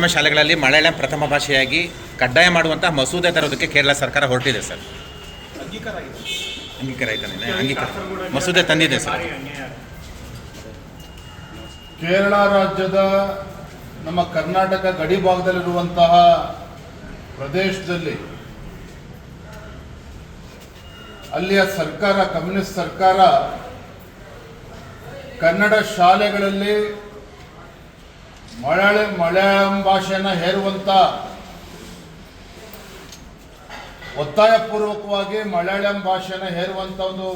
ಪ್ರಾಥಮಿಕ ಶಾಲೆಗಳಲ್ಲಿ ಮಲಯಾಳಂ ಪ್ರಥಮ ಭಾಷೆಯಾಗಿ ಕಡ್ಡಾಯ ಮಾಡುವಂತಹ ಮಸೂದೆ ತರೋದಕ್ಕೆ ಕೇರಳ ಸರ್ಕಾರ ಹೊರಟಿದೆ ಸರ್. ಅಂಗೀಕಾರ ಆಯ್ತಾ? ಮಸೂದೆ ತಂದಿದೆ ಸರ್. ಕೇರಳ ರಾಜ್ಯದ ನಮ್ಮ ಕರ್ನಾಟಕ ಗಡಿ ಭಾಗದಲ್ಲಿರುವಂತಹ ಪ್ರದೇಶದಲ್ಲಿ ಅಲ್ಲಿಯ ಸರ್ಕಾರ, ಕಮ್ಯುನಿಸ್ಟ್ ಸರ್ಕಾರ, ಕನ್ನಡ ಶಾಲೆಗಳಲ್ಲಿ ಮಲಯಾಳಂ ಭಾಷೆಯನ್ನು ಹೇರುವಂಥ ಒತ್ತಾಯಪೂರ್ವಕವಾಗಿ ಮಲಯಾಳಂ ಭಾಷೆಯನ್ನು ಹೇರುವಂಥ ಒಂದು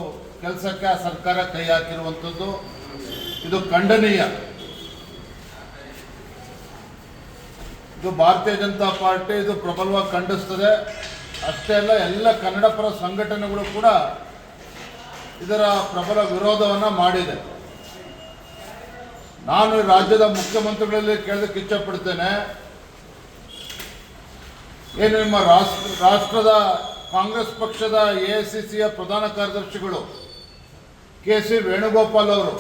ಕೆಲಸಕ್ಕೆ ಆ ಸರ್ಕಾರ ಕೈ ಹಾಕಿರುವಂಥದ್ದು ಇದು ಖಂಡನೀಯ. ಇದು ಭಾರತೀಯ ಜನತಾ ಪಾರ್ಟಿ ಇದು ಪ್ರಬಲವಾಗಿ ಖಂಡಿಸ್ತದೆ. ಅಷ್ಟೇ ಅಲ್ಲ, ಎಲ್ಲ ಕನ್ನಡ ಪರ ಸಂಘಟನೆಗಳು ಕೂಡ ಇದರ ಪ್ರಬಲ ವಿರೋಧವನ್ನು ಮಾಡಿದೆ. ನಾನು ರಾಜ್ಯದ ಮುಖ್ಯಮಂತ್ರಿಗಳಲ್ಲಿ ಕೇಳೋದಕ್ಕೆ ಇಚ್ಛಪಡ್ತೇನೆ, ಏನು ನಿಮ್ಮ ರಾಷ್ಟ್ರದ ಕಾಂಗ್ರೆಸ್ ಪಕ್ಷದ AICCಯ ಪ್ರಧಾನ ಕಾರ್ಯದರ್ಶಿಗಳು KC ವೇಣುಗೋಪಾಲ್ ಅವರು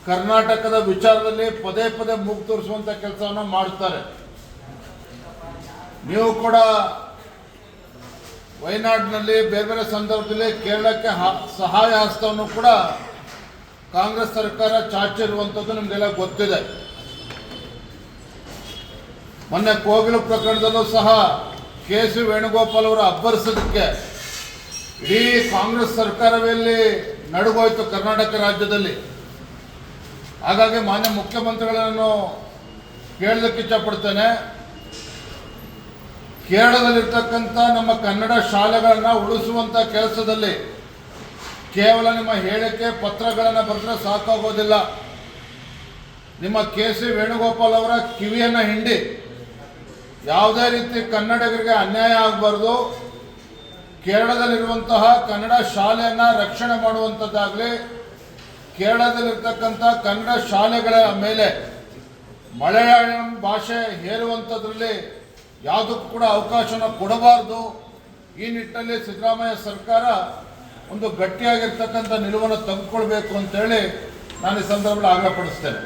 ಕರ್ನಾಟಕದ ವಿಚಾರದಲ್ಲಿ ಪದೇ ಪದೇ ಮೂಗು ತೋರಿಸುವಂಥ ಕೆಲಸವನ್ನು ಮಾಡ್ತಾರೆ. ನೀವು ಕೂಡ ವಯನಾಡಿನಲ್ಲಿ ಬೇರೆ ಬೇರೆ ಸಂದರ್ಭದಲ್ಲಿ ಕೇರಳಕ್ಕೆ ಸಹಾಯ ಹಸ್ತವನ್ನು ಕೂಡ ಕಾಂಗ್ರೆಸ್ ಸರ್ಕಾರ ಚಾಚಿರುವಂಥದ್ದು ನಿಮಗೆಲ್ಲ ಗೊತ್ತಿದೆ. ಮೊನ್ನೆ ಕೋಗಿಲು ಪ್ರಕರಣದಲ್ಲೂ ಸಹ KC ವೇಣುಗೋಪಾಲ್ ಅವರು ಅಬ್ಬರಿಸೋದಕ್ಕೆ ಇಡೀ ಕಾಂಗ್ರೆಸ್ ಸರ್ಕಾರದಲ್ಲಿ ನಡುಗೋಯ್ತು ಕರ್ನಾಟಕ ರಾಜ್ಯದಲ್ಲಿ. ಹಾಗಾಗಿ ಮಾನ್ಯ ಮುಖ್ಯಮಂತ್ರಿಗಳನ್ನು ಕೇಳಲಿಕ್ಕೆ ಇಚ್ಛಪಡ್ತೇನೆ, ಕೇರಳದಲ್ಲಿರ್ತಕ್ಕಂಥ ನಮ್ಮ ಕನ್ನಡ ಶಾಲೆಗಳನ್ನು ಉಳಿಸುವಂಥ ಕೆಲಸದಲ್ಲಿ ಕೇವಲ ನಿಮ್ಮ ಹೇಳಿಕೆ ಪತ್ರಗಳನ್ನು ಬರೆದ್ರೆ ಸಾಕಾಗೋದಿಲ್ಲ. ನಿಮ್ಮ KC ವೇಣುಗೋಪಾಲ್ ಅವರ ಕಿವಿಯನ್ನು ಹಿಂಡಿ ಯಾವುದೇ ರೀತಿ ಕನ್ನಡಿಗರಿಗೆ ಅನ್ಯಾಯ ಆಗಬಾರ್ದು, ಕೇರಳದಲ್ಲಿರುವಂತಹ ಕನ್ನಡ ಶಾಲೆಯನ್ನು ರಕ್ಷಣೆ ಮಾಡುವಂಥದ್ದಾಗಲಿ, ಕೇರಳದಲ್ಲಿರ್ತಕ್ಕಂಥ ಕನ್ನಡ ಶಾಲೆಗಳ ಮೇಲೆ ಮಲಯಾಳಂ ಭಾಷೆ ಹೇರುವಂಥದ್ರಲ್ಲಿ ಯಾವುದಕ್ಕೂ ಕೂಡ ಅವಕಾಶನ ಕೊಡಬಾರ್ದು. ಈ ನಿಟ್ಟಿನಲ್ಲಿ ಸಿದ್ದರಾಮಯ್ಯ ಸರ್ಕಾರ ಒಂದು ಗಟ್ಟಿಯಾಗಿರ್ತಕ್ಕಂಥ ನಿಲುವನ್ನು ತೆಗೆದುಕೊಳ್ಬೇಕು ಅಂತೇಳಿ ನಾನು ಈ ಸಂದರ್ಭದಲ್ಲಿ ಆಗ್ರಹಪಡಿಸ್ತೇನೆ.